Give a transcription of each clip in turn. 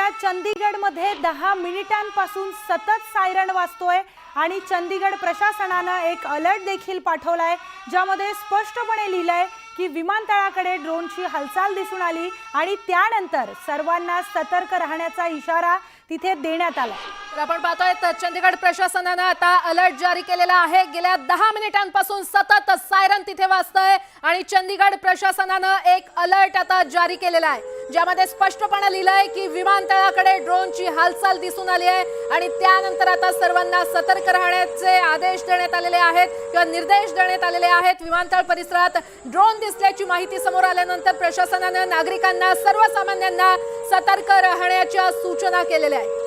सध्या चंदीगडमध्ये 10 मिनिटांपासून सतत सायरन वाजतोय आणि चंदीगड प्रशासनाने एक अलर्ट देखील पाठवलाय, ज्यामध्ये स्पष्टपणे लिहिलंय की विमानतळाकडे ड्रोनची हालचाल दिसून आली आणि त्यानंतर सर्वांना सतर्क राहण्याचा इशारा तिथे देण्यात आला। तर आपण पाहतोय चंदीगड प्रशासनाने आता अलर्ट जारी केलेला आहे। गेल्या 10 मिनिटांपासून सतत सायरन तिथे वाजतंय आणि चंदीगड प्रशासनाने एक अलर्ट आता जारी केलेला आहे, ज्यामध्ये स्पष्टपणे लिहिलंय की विमानतळाकडे ड्रोनची हालचाल दिसून आली आहे आणि त्यानंतर आता सर्वांना सतर्क राहण्याचे आदेश देण्यात आलेले आहेत किंवा निर्देश देण्यात आलेले आहेत। विमानतळ परिसरात ड्रोन दिसल्याची माहिती समोर आल्यानंतर प्रशासनाने नागरिकांना, सर्वसामान्यांना सतर्क राहण्याच्या सूचना केलेल्या आहेत।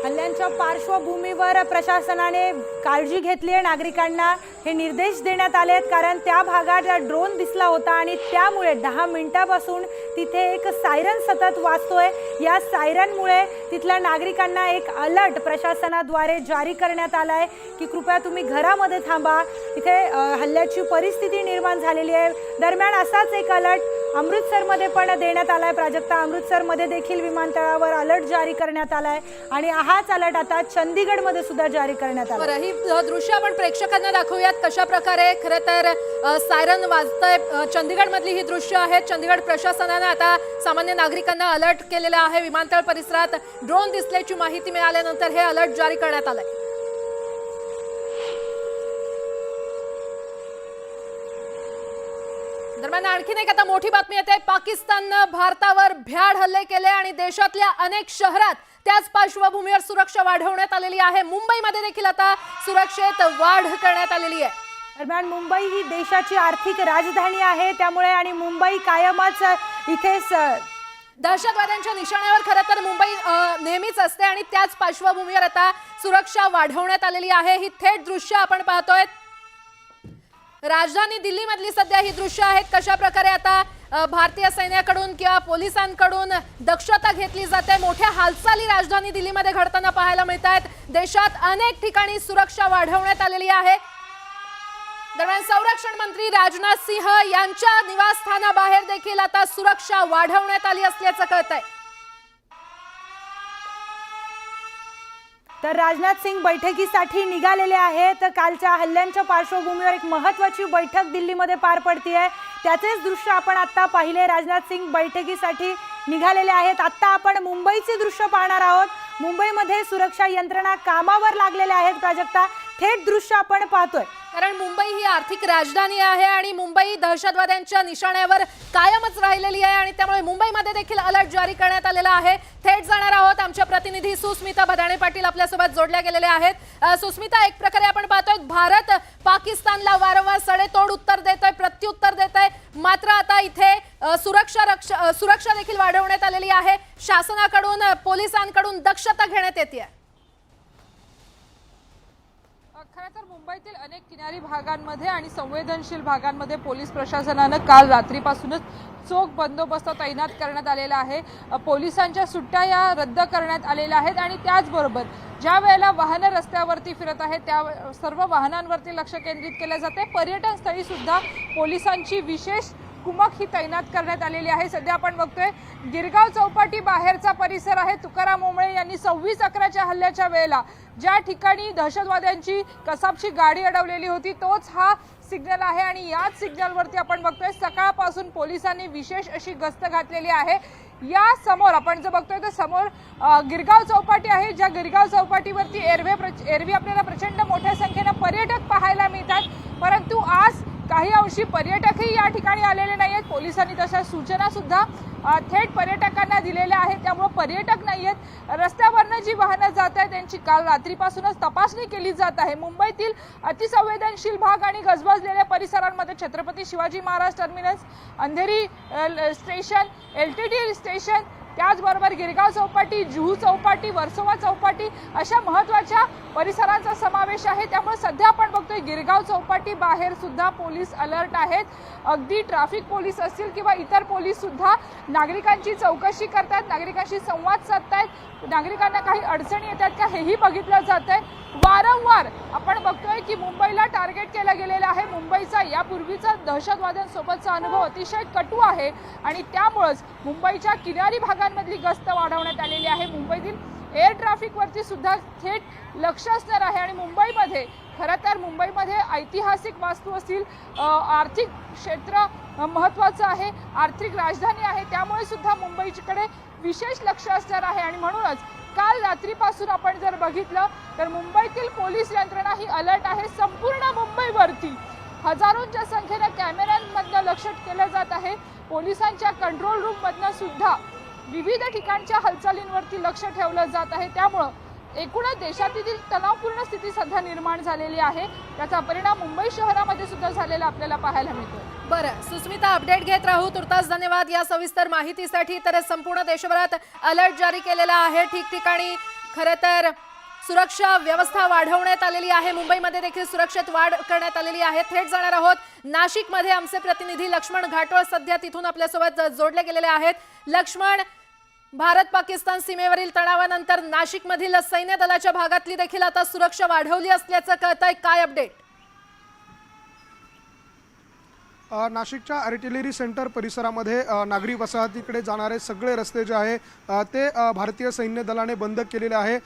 हल्ल्यांच्या पार्श्वभूमीवर प्रशासनाने काळजी घेतली आहे, नागरिकांना हे निर्देश देण्यात आले आहेत, कारण त्या भागात ड्रोन दिसला होता आणि त्यामुळे 10 मिनिटांपासून तिथे एक सायरन सतत वाजतोय। या सायरनमुळे तिथल्या नागरिकांना एक अलर्ट प्रशासनाद्वारे जारी करण्यात आला आहे की कृपया तुम्ही घरामध्ये थांबा, इथे हल्ल्याची परिस्थिती निर्माण झालेली आहे। दरम्यान असाच एक अलर्ट अमृतसरमध्ये पण देण्यात आलाय। प्राजक्ता, अमृतसरमध्ये देखील विमानतळावर अलर्ट जारी करण्यात आलाय आणि हाच अलर्ट आता चंदीगडमध्ये सुद्धा जारी करण्यात आला। ही दृश्य आपण प्रेक्षकांना दाखवूयात कशा प्रकारे खरं तर सायरन वाजतंय। चंदीगडमधली ही दृश्य आहेत। चंदीगड प्रशासनाने आता सामान्य नागरिकांना अलर्ट केलेला आहे। विमानतळ परिसरात ड्रोन दिसल्याची माहिती मिळाल्यानंतर हे अलर्ट जारी करण्यात आलंय। दरम्यान आणखीन एक आता मोठी बातमी येते। पाकिस्ताननं भारतावर भ्याड हल्ले केले आणि देशातल्या अनेक शहरात त्याच पार्श्वभूमीवर सुरक्षा वाढवण्यात आलेली आहे। मुंबईमध्ये देखील आता सुरक्षेत वाढ करण्यात आलेली आहे। दरम्यान मुंबई ही देशाची आर्थिक राजधानी आहे, त्यामुळे आणि मुंबई कायमच इथे दहशतवाद्यांच्या निशाण्यावर खरं तर मुंबई नेहमीच असते आणि त्याच पार्श्वभूमीवर आता सुरक्षा वाढवण्यात आलेली आहे। ही थेट दृश्य आपण पाहतोय। राजधानी दिल्ली मधली सध्या ही दृश्य आहेत, कशा प्रकारे आता भारतीय सैन्याकडून किंवा पोलिसांकडून दक्षता घेतली जाते। मोठ्या हालचाली राजधानी दिल्लीमध्ये घडताना पाहायला मिळतात। देशात अनेक ठिकाणी सुरक्षा वाढवण्यात आलेली आहे। दरम्यान संरक्षण मंत्री राजनाथ सिंह यांच्या निवासस्थानाबाहेर देखील आता सुरक्षा वाढवण्यात आली असल्याचं कळतंय। तर राजनाथ सिंग बैठकीसाठी निघालेले आहेत। कालच्या हल्ल्यांच्या पार्श्वभूमीवर एक महत्त्वाची बैठक दिल्लीमध्ये पार पडतीये, त्याचेच दृश्य आपण आता पाहिले। राजनाथ सिंग बैठकीसाठी निघालेले आहेत। आता आपण मुंबईचे दृश्य पाहणार आहोत। मुंबईमध्ये सुरक्षा यंत्रणा कामावर लागलेल्या आहेत। प्राजक्ता, थेट दृश्य आपण पाहतोय, कारण मुंबई ही आर्थिक राजधानी आहे आणि मुंबई दहशतवाद्यांच्या निशाण्यावर कायमच राहिलेली आहे आणि त्यामुळे मुंबईमध्ये देखील अलर्ट जारी करण्यात आलेला आहे। थेट जाणार आहोत। आमच्या प्रतिनिधी सुस्मिता भदाणे पाटील आपल्यासोबत जोडल्या गेलेल्या आहेत। सुस्मिता, एक प्रकारे आपण पाहतोय भारत पाकिस्तानला वारंवार सडेतोड उत्तर देतोय, प्रत्युत्तर देतोय, मात्र आता इथे सुरक्षा देखील वाढवण्यात आलेली आहे। शासनाकडून, पोलिसांकडून दक्षता घेण्यात येते। खरं तर मुंबईतील अनेक किनारी भागांमध्ये आणि संवेदनशील भागांमध्ये पोलीस प्रशासनानं काल रात्रीपासूनच चोख बंदोबस्त तैनात करण्यात आलेला आहे। पोलिसांच्या सुट्ट्या या रद्द करण्यात आलेल्या आहेत आणि त्याचबरोबर ज्या वेळेला वाहनं रस्त्यावरती फिरत आहेत त्या सर्व वाहनांवरती लक्ष केंद्रित केले जाते। पर्यटन स्थळी सुद्धा पोलिसांची विशेष कुमक ही तैनात करण्यात आलेली आहे। सध्या आपण बघतोय गिरगाव चौपाटी बाहेरचा परिसर आहे। तुकाराम ओंबळे यांनी 26/11च्या हल्ल्याच्या वेळेला ज्या ठिकाणी दहशतवाद्यांची कसाबची गाडी अडवलेली होती तोच हा सिग्नल आहे आणि याच सिग्नलवरती आपण बघतोय सकाळपासून पोलिसांनी विशेष अशी गस्त घातलेली आहे। या समोर आपण जर बघतोय तर समोर गिरगाव चौपाटी आहे, ज्या गिरगाव चौपाटीवरती एरवी आपल्याला प्रचंड मोठ्या संख्येने पर्यटक पाहायला मिळतात, परंतु आज काही अंशी पर्यटकही या ठिकाणी आलेले नाहीयेत। पोलिसांनी तशा सूचना सुद्धा थेट पर्यटकांना दिलेल्या आहेत, त्यामुळे पर्यटक नाहीयेत। रस्त्यावरनं जी वाहनं जात आहेत त्यांची काल रात्रीपासूनच तपासणी केली जात आहे। मुंबईतील अतिसंवेदनशील भाग आणि गजबजलेल्या परिसरांमध्ये Chhatrapati Shivaji Maharaj terminus, Andheri station, LTT station, त्याचबरोबर गिरगाव चौपाटी, जुहू चौपाटी, वर्सोवा चौपाटी अशा महत्त्वाच्या परिसरांचा समावेश आहे। त्यामुळे सध्या आपण बघतोय गिरगाव चौपाटी बाहेर सुद्धा पोलीस अलर्ट आहेत। अगदी ट्रॅफिक पोलीस असतील किंवा इतर पोलीस सुद्धा नागरिकांची चौकशी करतात, नागरिकांशी संवाद साधतायत। नागरिकांना काही अडचणी येतात का हेही बघितलं जातंय। वारंवार आपण बघतोय की मुंबईला टार्गेट केलं गेलेलं आहे। मुंबईचा यापूर्वीचा दहशतवाद्यांसोबतचा अनुभव अतिशय कटू आहे आणि त्यामुळेच मुंबईच्या किनारी भागांमधली गस्त वाढवण्यात आलेली आहे। मुंबईतील एअर ट्रॅफिकवरती सुद्धा थेट लक्ष असणार आहे आणि मुंबईमध्ये खरं तर मुंबईमध्ये ऐतिहासिक वास्तू असतील, आर्थिक क्षेत्र महत्त्वाचं आहे, आर्थिक राजधानी आहे, त्यामुळे सुद्धा मुंबईकडे विशेष लक्ष असणार आहे आणि म्हणूनच काल रात्रीपासून आपण जर बघितलं तर मुंबईतील पोलीस यंत्रणा ही अलर्ट आहे। संपूर्ण मुंबईवरती हजारोंच्या संख्येने कॅमेऱ्यांमधनं लक्ष केलं जात आहे। पोलिसांच्या कंट्रोल रूममधनं सुद्धा विविध ठिकाणच्या हालचालींवरती लक्ष ठेवलं जात आहे। त्यामुळं एकूणच देशातील तणावपूर्ण स्थिती सध्या निर्माण झालेली आहे। त्याचा परिणाम मुंबई शहरामध्ये सुद्धा झालेला आपल्याला पाहायला मिळतोय। बरं सुस्मिता, अपडेट घेत राहू। तुर्तास धन्यवाद या सविस्तर माहितीसाठी। तर संपूर्ण देशभरात अलर्ट जारी केलेला आहे। ठिकठिकाणी खरं तर सुरक्षा व्यवस्था वाढवण्यात आलेली आहे। मुंबईमध्ये देखील सुरक्षेत वाढ करण्यात आलेली आहे। थेट जाणार आहोत नाशिकमध्ये। आमचे प्रतिनिधी लक्ष्मण घाटोळ सध्या तिथून आपल्यासोबत जोडले गेलेले आहेत। लक्ष्मण, भारत पाकिस्तान सीमेवरील तणावानंतर नाशिकमधील सैन्य दलाच्या भागातली देखील आता सुरक्षा वाढवली असल्याचं कळतंय, काय अपडेट? नाशिकच्या आर्टिलरी सेंटर परिसरामध्ये नागरी वसाहतीकडे जाणारे सगळे रस्ते जे आहे ते भारतीय सैन्य दलाने बंद केलेले आहे।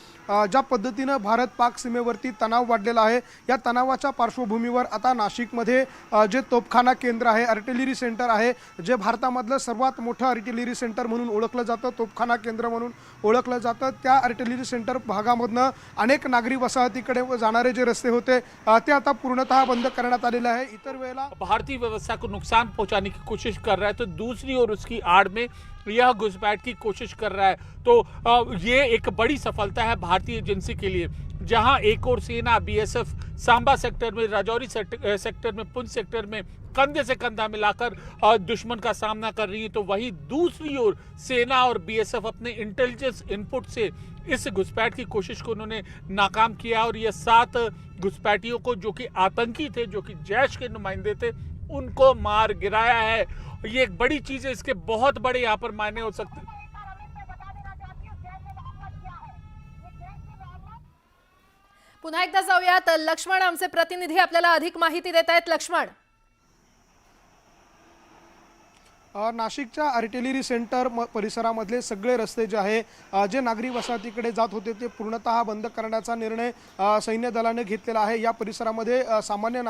ज्या पद्धतीनं भारत पाक सीमेवरती तणाव वाढलेला आहे, या तणावाच्या पार्श्वभूमीवर आता नाशिकमध्ये जे तोफखाना केंद्र आहे, आर्टिलरी सेंटर आहे, जे भारतामधलं सर्वात मोठं आर्टिलरी सेंटर म्हणून ओळखलं जातं, तोफखाना केंद्र म्हणून ओळखलं जातं, त्या आर्टिलरी सेंटर भागामधनं अनेक नागरी वसाहतीकडे जाणारे जे रस्ते होते ते आता पूर्णतः बंद करण्यात आलेले आहे। इतर वेळेला भारतीय व्यवस्था को नुकसान पहुंचाने की कोशिश कर रहा है तो दूसरी ओर उसकी आड़ में यह घुसपैठ की कोशिश कर रहा है, तो ये एक बड़ी सफलता है भारतीय एजेंसी के लिए। जहां एक और सेना बीएसएफ सांबा सेक्टर में, राजौरी सेक्टर में, पुंछ सेक्टर में कंधे से कंधा मिलाकर दुश्मन का सामना कर रही है, तो वहीं दूसरी ओर सेना और बीएसएफ अपने इंटेलिजेंस इनपुट से इस घुसपैठ की कोशिश को उन्होंने नाकाम किया और ये 7 घुसपैठियों को, जो कि आतंकी थे, जो कि जैश के नुमाइंदे थे, उनको मार गिराया है। ये एक बड़ी चीज है, इसके बहुत बड़े यहाँ पर मायने हो सकते हैं। पुन्हा एकदा जाऊयात लक्ष्मण, आमचे प्रतिनिधी आपल्याला अधिक माहिती देत आहेत। लक्ष्मण, नाशिकच्या आर्टिलरी सेंटर परिसरामधले सगळे रस्ते जे आहे जे नागरी वसाहतीकडे जात होते ते पूर्णतः बंद करण्याचा निर्णय सैन्य दलाने घेतलेला आहे। या परिसरामध्ये सामान्य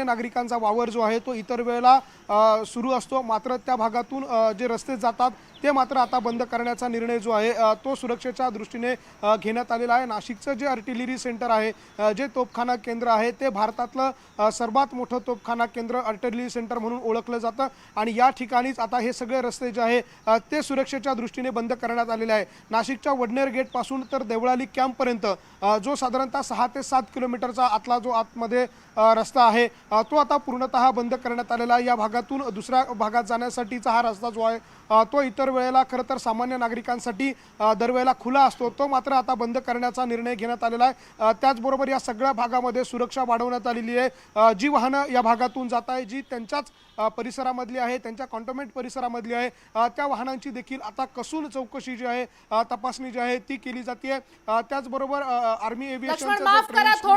नागरिकांचा वावर जो आहे तो इतर वेळेला सुरू असतो, मात्र त्या भागातून जे रस्ते जातात ते मात्र आता बंद करण्याचा निर्णय जो आहे तो सुरक्षेच्या दृष्टीने घेण्यात आलेला आहे। नाशिकचं जे आर्टिलरी सेंटर आहे, जे तोफखाना केंद्र आहे, ते भारतातलं सर्वात मोठं तोफखाना केंद्र आर्टिलरी सेंटर म्हणून ओळखलं जातं आणि या ठिकाणीच आता हे सगळे रस्ते जे आहे ते सुरक्षेच्या दृष्टीने बंद करण्यात आलेले आहे। नाशिकच्या वडनेर गेट पासून तर देवळाली कॅम्पपर्यंत जो साधारणतः 6 ते 7 किलोमीटरचा आतला जो आतमध्ये रस्ता आहे तो आता पूर्णतः बंद करण्यात आलेला आहे। या भागातून दुसऱ्या भागात जाण्यासाठीचा हा रस्ता जो आहे तो इतर वेळेला खरं तर सामान्य नागरिकांसाठी दरवेळेला खुला असतो, तो मात्र आता बंद करण्याचा निर्णय घेण्यात आलेला आहे। त्याचबरोबर या सगळ्या भागामध्ये सुरक्षा वाढवण्यात आलेली आहे। जी वाहनं या भागातून जात आहे, जी त्यांच्याच परिसरामधली आहे, त्यांच्या कॉन्टोमेंट परिसरामधली आहे, त्या वाहनांची देखील आता कसून चौकशी जी आहे, तपासणी जी आहे ती केली जाते। त्याचबरोबर आर्मी लक्ष्मण एव्हिएशनचं माफ करा,